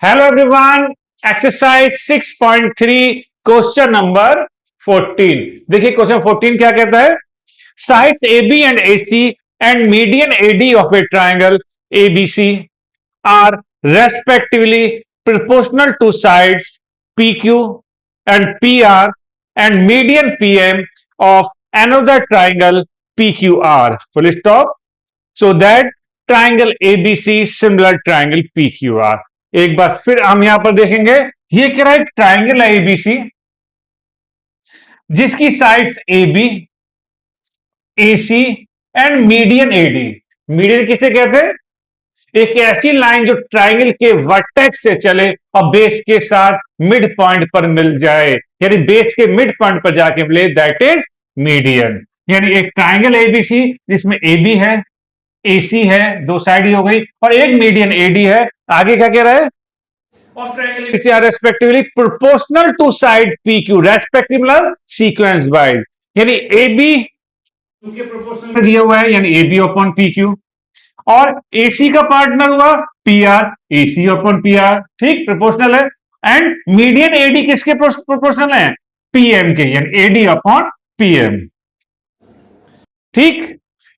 Hello everyone, exercise 6.3 question number 14। देखिए question 14 क्या कहता है। Sides AB and AC and median AD of a triangle ABC are respectively proportional to sides PQ and PR and median PM of another triangle PQR. Full stop. So that triangle ABC is similar triangle PQR. एक बार फिर हम यहां पर देखेंगे, ये कह रहा है ट्राइंगल है एबीसी जिसकी sides AB, AC and median AD। Median किसे कहते हैं? एक ऐसी लाइन जो ट्राइंगल के वर्टेक्स से चले और बेस के साथ मिड पॉइंट पर मिल जाए, यानी बेस के मिड पॉइंट पर जाके मिले, दैट इज मीडियन। यानी एक ट्राइंगल एबीसी जिसमें AB है, AC है, दो साइड ही हो गई, और एक मीडियन AD है। आगे क्या कह रहा है? Of triangle ABC are respectively proportional to side PQ, respective मतलब सीक्वेंस वाइज, यानी AB क्योंकि प्रोपोर्शनल में दिया हुआ है, यानी AB अपॉन PQ, और AC का पार्टनर हुआ PR, AC अपॉन PR, ठीक, प्रोपोर्शनल है। एंड मीडियन AD किसके प्रोपोर्शनल है? PM के, यानी AD अपॉन PM, ठीक।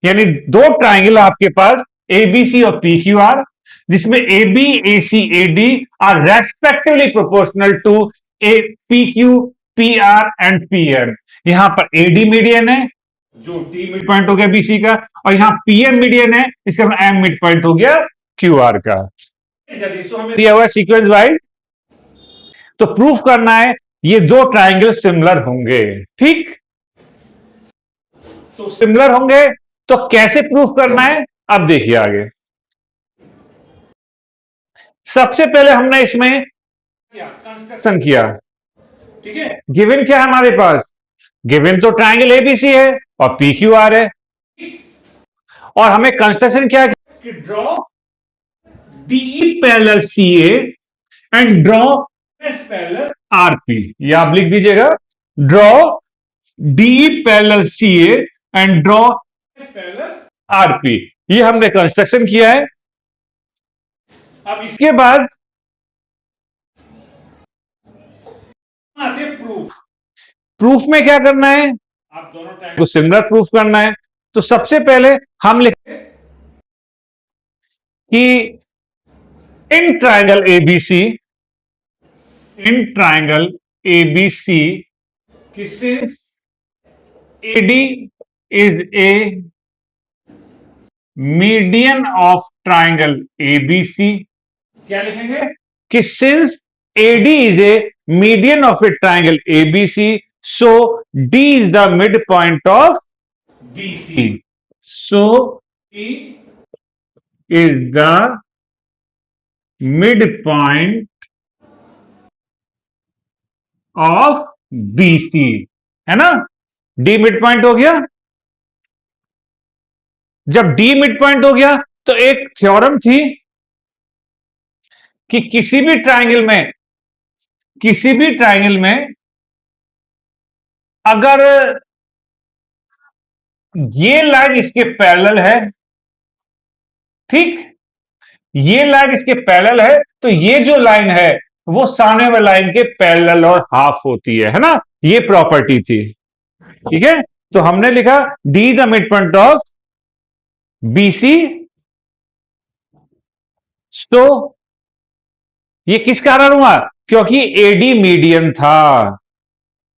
यानी दो ट्राइंगल आपके पास ABC और PQR, जिसमें AB, AC, AD are respectively proportional to PQ, PR and PM। यहां पर AD मीडियन है जो D मिड पॉइंट हो गया BC का, और यहां PM मीडियन है, इसका M मिड पॉइंट हो गया QR का। दिया हुआ सीक्वेंस वाइज, तो प्रूफ करना है ये दो ट्राइंगल सिमिलर होंगे, ठीक। तो सिमिलर होंगे तो कैसे प्रूफ करना है, अब देखिए आगे। सबसे पहले हमने इसमें कंस्ट्रक्शन किया, ठीक है। गिवन क्या है हमारे पास? गिवन तो ट्राइंगल एबीसी है और PQR है, और हमें कंस्ट्रक्शन क्या कि draw DE parallel CA and draw S parallel RP। ये आप लिख दीजिएगा, draw DE parallel CA and draw S parallel RP। ये हमने कंस्ट्रक्शन किया है। अब इसके बाद आते प्रूफ। प्रूफ में क्या करना है? आप दोनों टाइम को सिमिलर प्रूफ करना है। तो सबसे पहले हम लिखते कि in triangle ABC, in triangle ABC की since AD is a median of triangle ABC, क्या लिखेंगे कि since AD is a median of a triangle ABC, so D is the midpoint of BC. So D is the midpoint of BC, है ना। D midpoint हो गया। जब D midpoint हो गया तो एक थ्योरम थी कि किसी भी ट्राइंगल में अगर ये लाइन इसके पैरेलल है, ठीक, ये लाइन इसके पैरेलल है, तो ये जो लाइन है वो सामने वाली लाइन के पैरेलल और हाफ होती है ना। ये प्रॉपर्टी थी, ठीक है। तो हमने लिखा D the mid point of BC। तो ये किस कारण हुआ? क्योंकि AD मीडियन था,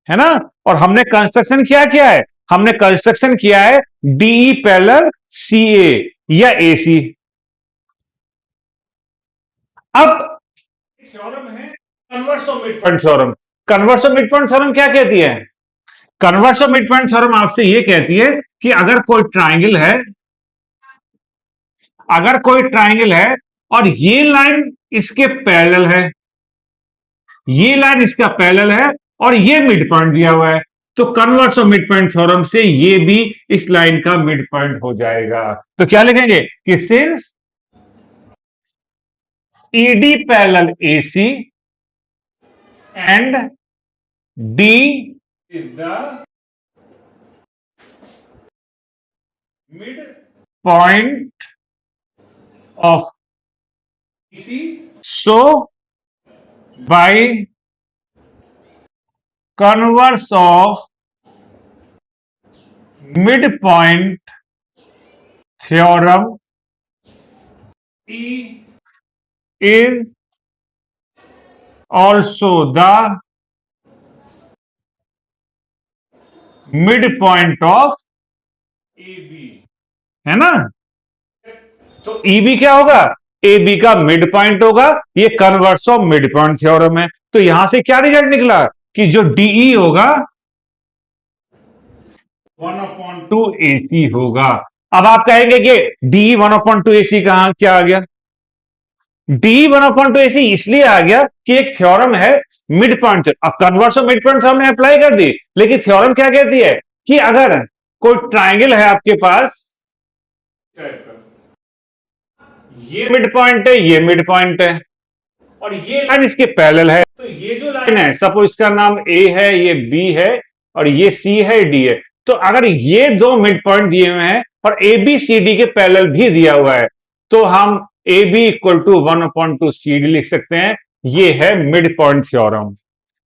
है ना। और हमने कंस्ट्रक्शन क्या किया है? हमने कंस्ट्रक्शन किया है DE पैरेलल CA या AC। अब थ्योरम है converse of mid point theorem. Converse of mid point theorem क्या कहती है? Converse of mid point theorem आपसे ये कहती है कि अगर कोई ट्राइंगल है, अगर कोई ट्राइंगल है और ये लाइन इसके पैरेलल है, ये लाइन इसका पैरेलल है और ये मिड पॉइंट दिया हुआ है, तो converse of mid point theorem से ये भी इस लाइन का मिड पॉइंट हो जाएगा। तो क्या लिखेंगे कि since ED parallel AC and D is the midpoint of BC, so by converse of mid point theorem is also the mid point of A B, है ना। तो ई बी क्या होगा, ए बी का मिड पॉइंट होगा, ये converse of mid point theorem है। तो यहां से क्या रिजल्ट निकला कि जो डीई होगा 1/2 AC होगा। अब आप कहेंगे कि डी 1/2 AC कहां क्या आ गया, डी 1/2AC इसलिए आ गया कि एक थ्योरम है मिड पॉइंट। अब कन्वर्स ऑफ मिड पॉइंट हमने अप्लाई कर दी, लेकिन थ्योरम क्या कहती है कि अगर कोई ट्राइंगल है आपके पास, ये मिड पॉइंट है, ये मिड पॉइंट है, और ये लाइन इसके पैरेलल है, तो ये जो लाइन है सपोज इसका नाम ए है, ये बी है, और ये सी है, डी है। तो अगर ये दो मिड पॉइंट दिए हुए हैं और ए बी सी डी के पैरेलल भी दिया हुआ है, तो हम A B equal to 1/2 CD लिख सकते हैं। ये है मिड पॉइंट थ्योरम।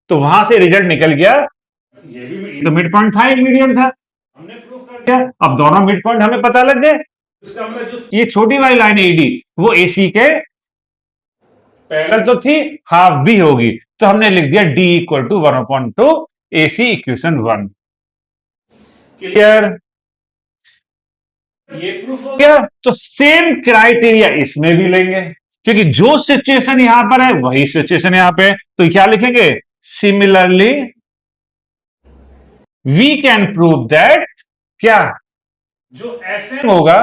तो वहां से रिजल्ट निकल गया, ये भी तो मिड पॉइंट था, एक मीडियम था, हमने प्रूफ कर दिया। अब दोनों मिड पॉइंट हमें पता लग गए। इसका मतलब जो ये छोटी वाली लाइन है ईडी, वो एसी के पैरेलल तो थी, हाफ भी होगी, तो हमने लिख दिया D equal to 1/2 AC equation 1। Clear, ये प्रूफ हो गया। तो सेम क्राइटेरिया इसमें भी लेंगे, क्योंकि जो सिचुएशन यहां पर है वही सिचुएशन यहां पे है। तो क्या लिखेंगे, similarly we can prove that, क्या जो एसएम होगा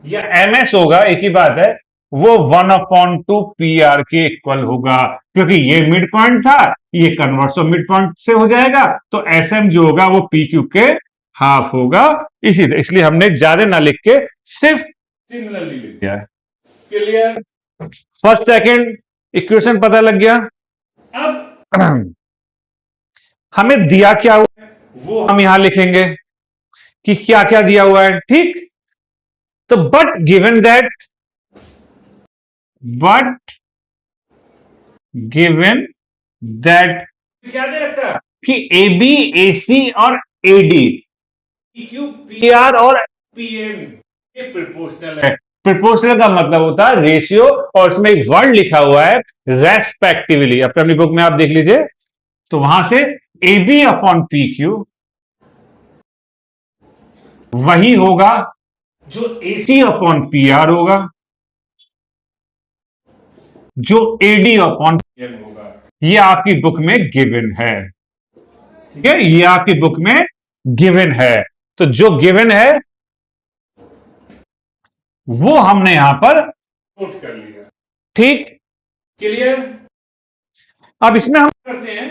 या एमएस होगा, एक ही बात है, वो 1/2 PR के इक्वल होगा, क्योंकि ये मिड पॉइंट था, ये कन्वर्स ऑफ मिड पॉइंट से हो जाएगा, तो एसएम जो होगा वो PQ के हाफ होगा। इसलिए हमने ज्यादा ना लिख के सिर्फ सिमिलरली लिख दिया है। क्लियर, फर्स्ट सेकंड इक्वेशन पता लग गया। अब हमें दिया क्या हुआ है वो हम यहां लिखेंगे कि क्या क्या दिया हुआ है, ठीक। तो बट गिवन दैट क्या दे रखा कि ए बी ए सी और ए डी पी आर और पीएम ये प्रोपोर्शनल है। प्रोपोर्शनल का मतलब होता है रेशियो, और इसमें एक वर्ड लिखा हुआ है रेस्पेक्टिवली। अपनी बुक में आप देख लीजिए, तो वहां से A B upon P Q वही होगा जो A C upon P R होगा, जो एडी अपॉन पीएम होगा। ये आपकी बुक में गिवन है, ठीक है, ये आपकी बुक में गिवन है। तो जो गिवन है वो हमने यहां पर नोट कर लिया, ठीक। क्लियर, अब इसमें हम करते हैं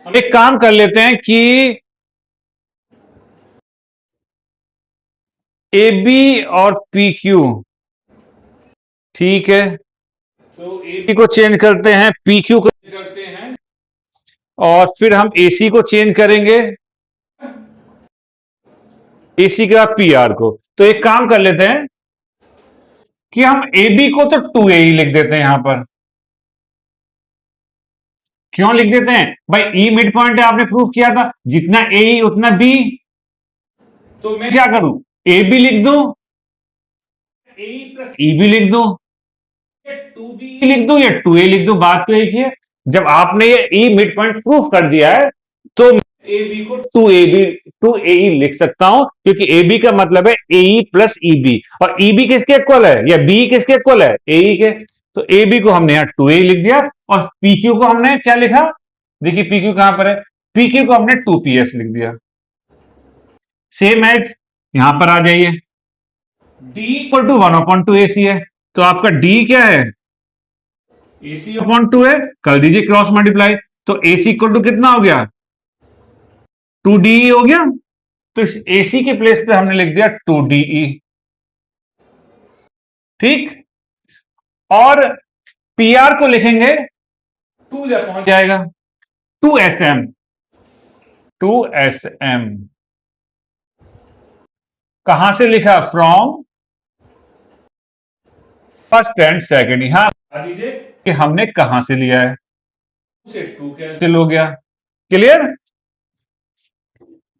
हम एक काम कर लेते हैं कि ए बी और पी क्यू, ठीक है, तो ए बी को चेंज करते हैं, पी क्यू को करते हैं, और फिर हम एसी को चेंज करेंगे, एसी के बाद पी आर को। तो एक काम कर लेते हैं कि हम ए बी को तो 2A ही लिख देते हैं यहां पर। क्यों लिख देते हैं भाई, ई मिड पॉइंट है, आपने प्रूफ किया था, जितना ए उतना बी। तो मैं क्या करूं, ए बी लिख दूं, ए प्लस ई बी लिख दूं, या 2B लिख दूं, या 2A लिख दूं, बात तो एक ही है। जब आपने ये ई मिड पॉइंट प्रूफ कर दिया है, तो ए बी को 2AE लिख सकता हूं, क्योंकि ए बी का मतलब है AE प्लस EB, और EB किसके इक्वल है, या बी किसके इक्वल है, AE के। तो ए बी को हमने यहां 2A लिख दिया, और PQ को हमने क्या लिखा, देखिए PQ कहां पर है, PQ को हमने 2PS लिख दिया। सेम एज यहां पर आ जाइए, D इक्वल टू 1/2AC है, तो आपका D क्या है, AC अपॉन 2 है, कर दीजिए क्रॉस मल्टीप्लाई, तो AC इक्वल टू कितना हो गया, 2DE हो गया। तो इस AC के प्लेस पे हमने लिख दिया 2DE, ठीक। और PR को लिखेंगे 2 पहुंच जाएगा 2SM, 2SM कहां से लिखा, फ्रॉम फर्स्ट एंड सेकंड, यहां दीजिए कि हमने कहां से लिया है, से 2 कैंसिल हो गया। क्लियर?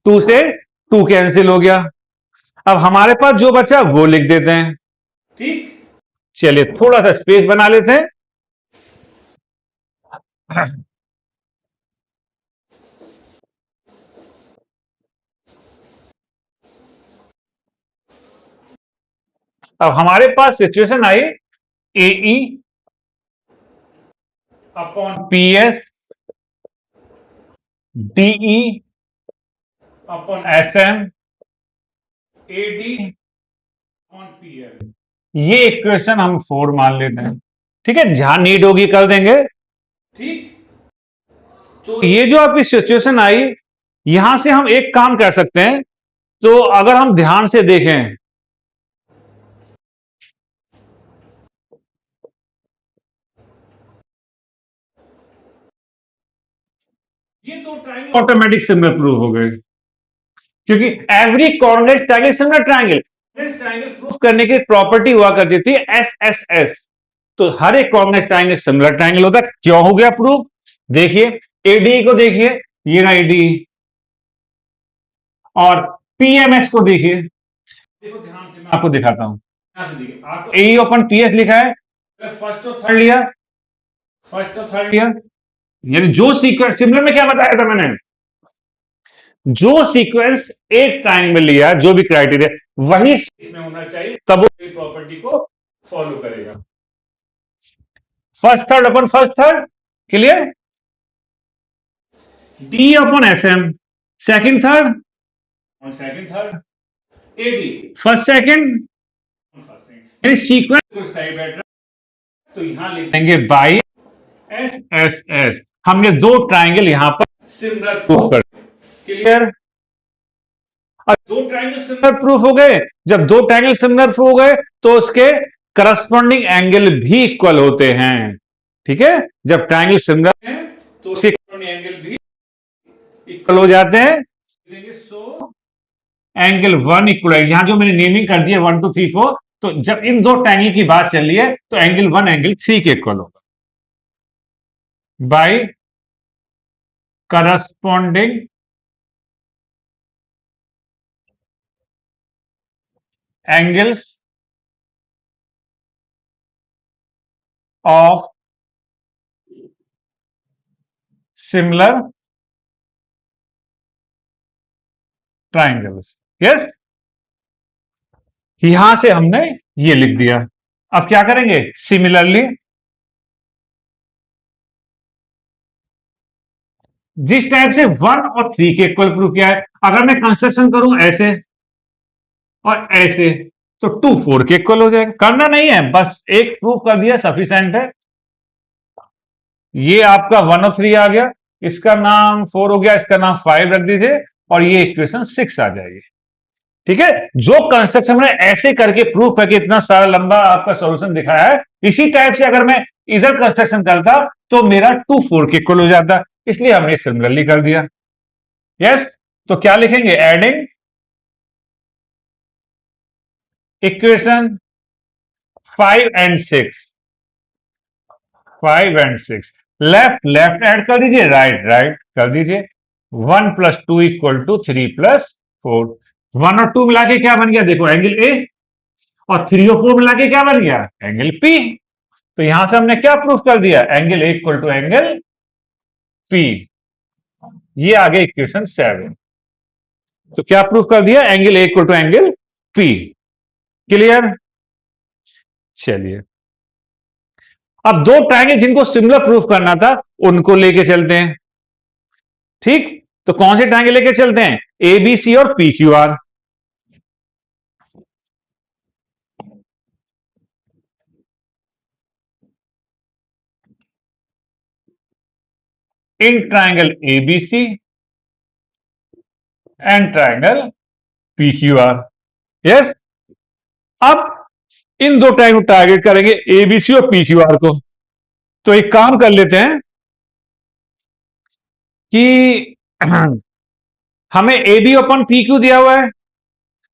2 से 2 कैंसिल हो गया। अब हमारे पास जो बचा वो लिख देते हैं। ठीक, चलिए थोड़ा सा स्पेस बना लेते हैं। अब हमारे पास सिचुएशन आई A E upon P S DE upon S M AD upon P L. ये इक्वेशन हम 4 मान लेते हैं। ठीक है, जहां नीड होगी कर देंगे। ठीक, तो ये जो आपकी सिचुएशन आई, यहां से हम एक काम कर सकते हैं। तो अगर हम ध्यान से देखें, ये तो ट्रायंगल ऑटोमेटिक सिमिलर प्रूव हो गए, क्योंकि every coordinate triangle similar triangle. Triangle prove करने की प्रॉपर्टी हुआ करती थी एस एस एस। तो हर एक कोऑर्डिनेट ट्रायंगल सिमिलर ट्रायंगल होता है। क्यों हो गया प्रूव? देखिए एडी को देखिए, ये ना एडी, और पीएमएस को देखिए, देखो ध्यान से मैं आपको दिखाता हूं। ए ओपन पीएस लिखा है, फर्स्ट और थर्ड लिया, फर्स्ट और थर्ड लिया, यानी जो सीक्वेंस सिमिलर में क्या बताया था मैंने, जो सीक्वेंस एक ट्रायंगल में लिया, जो भी क्राइटेरिया वही इसमें होना चाहिए, तब वो प्रॉपर्टी को फॉलो करेगा। फर्स्ट थर्ड अपन first third, clear? D upon S M second third, और second third AD first second, यानी सीक्वेंस को साइड बैठ रहा, तो यहां लिख देंगे बाई एस एस एस। हमने दो ट्रायंगल यहां पर सिमिलर प्रूफ कर। क्लियर? अब दो ट्रायंगल सिमिलर प्रूफ हो गए। जब दो ट्रायंगल सिमिलर प्रूफ हो गए तो उसके करस्पॉन्डिंग एंगल भी इक्वल होते हैं। ठीक है, जब ट्रायंगल सिमिलर है तो उसके करस्पॉन्डिंग एंगल भी इक्वल हो जाते हैं। सो एंगल 1 इक्वल है, यहां जो मैंने नेमिंग कर दिया 1 2 3 4, तो जब इन दो ट्रायंगल की बात चल रही है तो एंगल 1 एंगल 3 के इक्वल होगा by corresponding angles of similar triangles. Yes, यहां से हमने ये लिख दिया। अब क्या करेंगे? सिमिलरली जिस टाइप से 1 और 3 के इक्वल प्रूव किया है, अगर मैं कंस्ट्रक्शन करूं ऐसे और ऐसे, तो 2 4 के इक्वल हो जाएगा। करना नहीं है, बस एक प्रूफ कर दिया सफिशिएंट है। ये आपका 1 और 3 आ गया, इसका नाम 4 हो गया, इसका नाम 5 रख दीजिए, और ये इक्वेशन 6 आ जाएगी। ठीक है, जो कंस्ट्रक्शन में ऐसे करके प्रूफ करके इतना सारा लंबा आपका सॉल्यूशन दिखाया है, इसी टाइप से अगर मैं इधर कंस्ट्रक्शन करता तो मेरा 2 4 के इक्वल हो जाता, इसलिए हमने सिमिलरली कर दिया। यस, तो क्या लिखेंगे? Adding equation 5 and 6, 5 and 6, left left add कर दीजिए, राइट राइट कर दीजिए। 1 + 2 = 3 + 4। 1 और 2 मिला के क्या बन गया? देखो एंगल ए, और 3 और 4 मिला के क्या बन गया? Angle P. तो यहां से हमने क्या प्रूफ कर दिया? Angle A = angle P. ये आ गया इक्वेशन 7। तो क्या प्रूफ कर दिया? Angle A = angle P. Clear? चलिए, अब दो ट्रायंगल जिनको सिमिलर प्रूफ करना था उनको लेके चलते हैं। ठीक, तो कौन से ट्रायंगल लेके चलते हैं? ए बी सी और P Q R. In triangle A B C and triangle P Q R. Yes, अब इन दो ट्रायंगल टारगेट करेंगे ए बी सी और पी क्यू आर को। तो एक काम कर लेते हैं कि हमें A B upon P Q दिया हुआ है,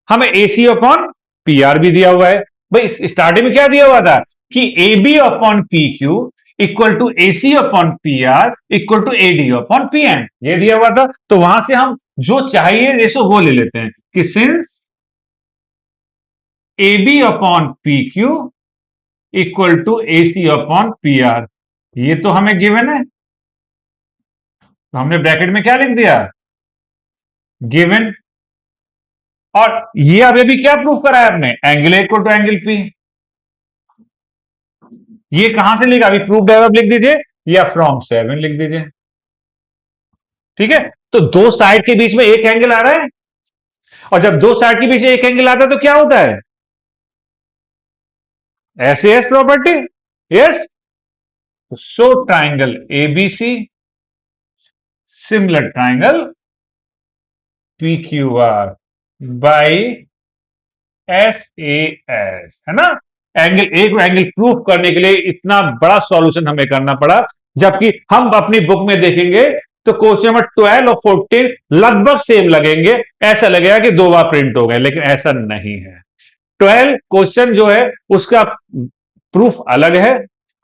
हमें A C upon P R भी दिया हुआ है। भाई स्टार्टिंग में क्या दिया हुआ था कि A B upon P Q equal to AC upon PR equal to AD upon PM, ये दिया हुआ था। तो वहां से हम जो चाहिए रेशो वो ले लेते हैं कि since AB upon PQ equal to AC upon PR, ये तो हमें गिवन है, तो हमने ब्रैकेट में क्या लिख दिया, गिवन। और ये अभी क्या प्रूफ करा है आपने, angle A equal to angle P। ये कहां से लिखा, अभी प्रूफ डेवलप लिख दीजिए या फ्रॉम 7 लिख दीजिए। ठीक है, तो दो साइड के बीच में एक एंगल आ रहा है, और जब दो साइड के बीच में एक एंगल आता है तो क्या होता है, SAS property. Yes, show triangle ABC similar triangle PQR by SAS, है ना। एंगल ए को एंगल प्रूफ करने के लिए इतना बड़ा सॉल्यूशन हमें करना पड़ा, जबकि हम अपनी बुक में देखेंगे तो क्वेश्चन नंबर 12 और 14 लगभग सेम लगेंगे, ऐसा लगेगा कि दो बार प्रिंट हो गए, लेकिन ऐसा नहीं है। 12 क्वेश्चन जो है उसका प्रूफ अलग है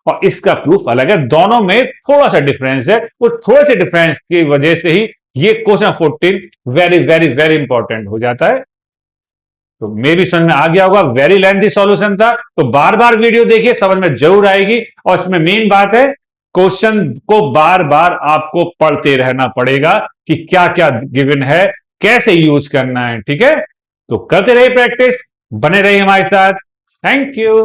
और इसका प्रूफ अलग है, दोनों में थोड़ा सा डिफरेंस है, उस थोड़े से डिफरेंस की वजह से ही ये question 14 very very very important हो जाता है। तो मे भी समझ में आ गया होगा, वेरी लेंथी सॉल्यूशन था, तो बार बार वीडियो देखिए, समझ में जरूर आएगी। और इसमें मेन बात है, क्वेश्चन को बार बार आपको पढ़ते रहना पड़ेगा कि क्या क्या गिवन है, कैसे यूज करना है। ठीक है, तो करते रहिए प्रैक्टिस, बने रहिए हमारे साथ। Thank you.